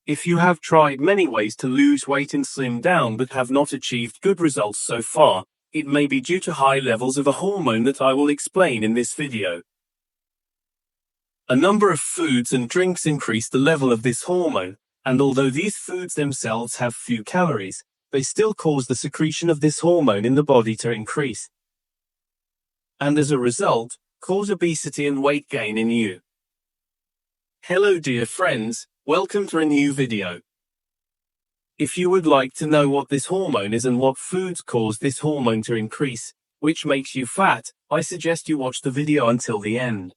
If you have tried many ways to lose weight and slim down but have not achieved good results so far, it may be due to high levels of a hormone that I will explain in this video. A number of foods and drinks increase the level of this hormone, and although these foods themselves have few calories, they still cause the secretion of this hormone in the body to increase, and as a result, cause obesity and weight gain in you. Hello dear friends, welcome to a new video. If you would like to know what this hormone is and what foods cause this hormone to increase, which makes you fat, I suggest you watch the video until the end.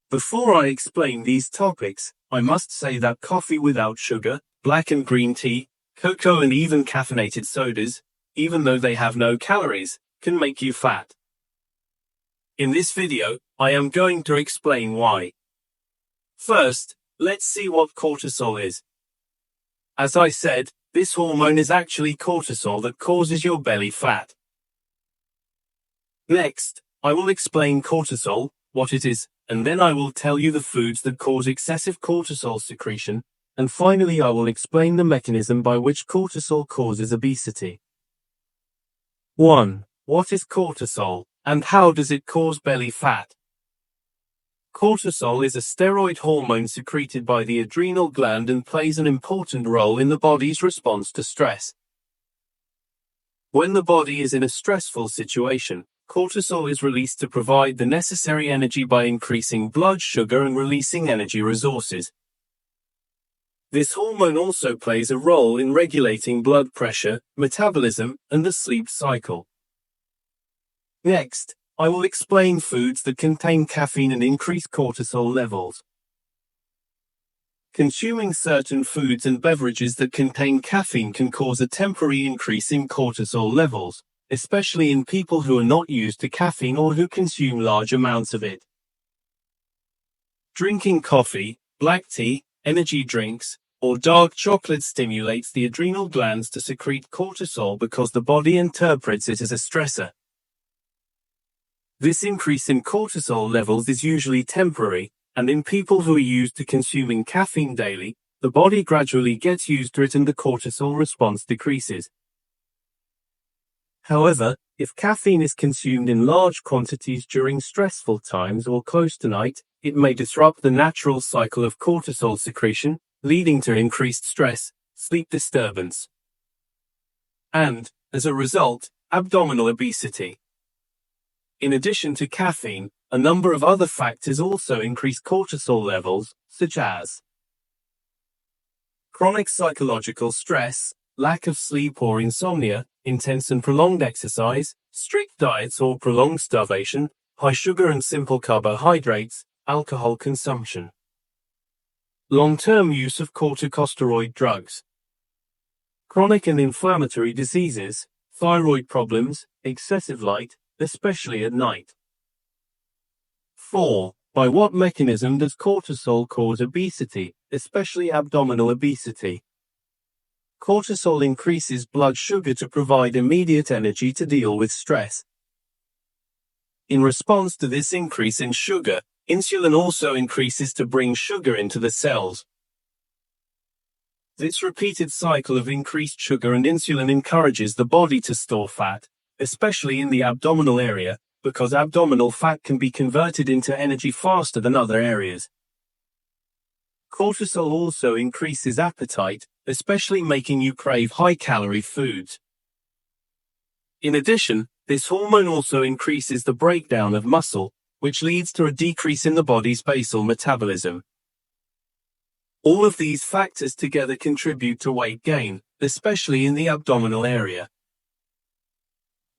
Before I explain these topics, I must say that coffee without sugar, black and green tea, cocoa and even caffeinated sodas, even though they have no calories, can make you fat. In this video, I am going to explain why. First, let's see what cortisol is. As I said, this hormone is actually cortisol that causes your belly fat. Next, I will explain cortisol, what it is, and then I will tell you the foods that cause excessive cortisol secretion, and finally I will explain the mechanism by which cortisol causes obesity. 1. What is cortisol, and how does it cause belly fat? Cortisol is a steroid hormone secreted by the adrenal gland and plays an important role in the body's response to stress. When the body is in a stressful situation, cortisol is released to provide the necessary energy by increasing blood sugar and releasing energy resources. This hormone also plays a role in regulating blood pressure, metabolism, and the sleep cycle. Next, I will explain foods that contain caffeine and increase cortisol levels. Consuming certain foods and beverages that contain caffeine can cause a temporary increase in cortisol levels, especially in people who are not used to caffeine or who consume large amounts of it. Drinking coffee, black tea, energy drinks, or dark chocolate stimulates the adrenal glands to secrete cortisol because the body interprets it as a stressor. This increase in cortisol levels is usually temporary, and in people who are used to consuming caffeine daily, the body gradually gets used to it and the cortisol response decreases. However, if caffeine is consumed in large quantities during stressful times or close to night, it may disrupt the natural cycle of cortisol secretion, leading to increased stress, sleep disturbance, and, as a result, abdominal obesity. In addition to caffeine, a number of other factors also increase cortisol levels, such as chronic psychological stress, lack of sleep or insomnia, intense and prolonged exercise, strict diets or prolonged starvation, high sugar and simple carbohydrates, alcohol consumption, long-term use of corticosteroid drugs, chronic and inflammatory diseases, thyroid problems, excessive light, especially at night. 4. By what mechanism does cortisol cause obesity, especially abdominal obesity? Cortisol increases blood sugar to provide immediate energy to deal with stress. In response to this increase in sugar, insulin also increases to bring sugar into the cells. This repeated cycle of increased sugar and insulin encourages the body to store fat, especially in the abdominal area, because abdominal fat can be converted into energy faster than other areas. Cortisol also increases appetite, especially making you crave high-calorie foods. In addition, this hormone also increases the breakdown of muscle, which leads to a decrease in the body's basal metabolism. All of these factors together contribute to weight gain, especially in the abdominal area,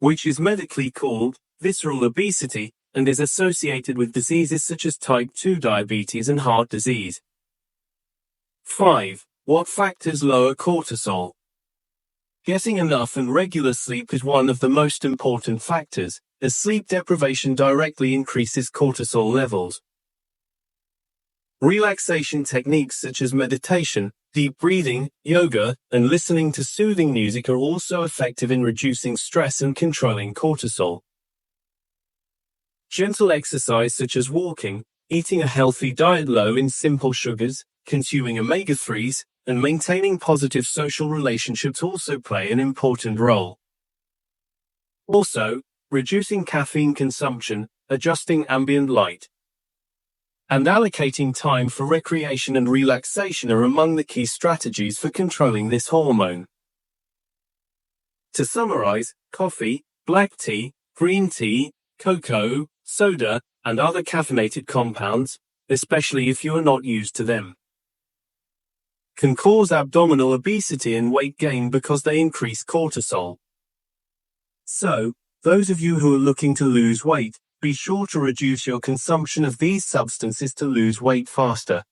which is medically called visceral obesity and is associated with diseases such as type 2 diabetes and heart disease. 5. What factors lower cortisol? Getting enough and regular sleep is one of the most important factors, as sleep deprivation directly increases cortisol levels. Relaxation techniques such as meditation, deep breathing, yoga, and listening to soothing music are also effective in reducing stress and controlling cortisol. Gentle exercise such as walking, eating a healthy diet low in simple sugars, consuming omega-3s, and maintaining positive social relationships also play an important role. Also, reducing caffeine consumption, adjusting ambient light, and allocating time for recreation and relaxation are among the key strategies for controlling this hormone. To summarize, coffee, black tea, green tea, cocoa, soda, and other caffeinated compounds, especially if you are not used to them, can cause abdominal obesity and weight gain because they increase cortisol. So, those of you who are looking to lose weight, be sure to reduce your consumption of these substances to lose weight faster.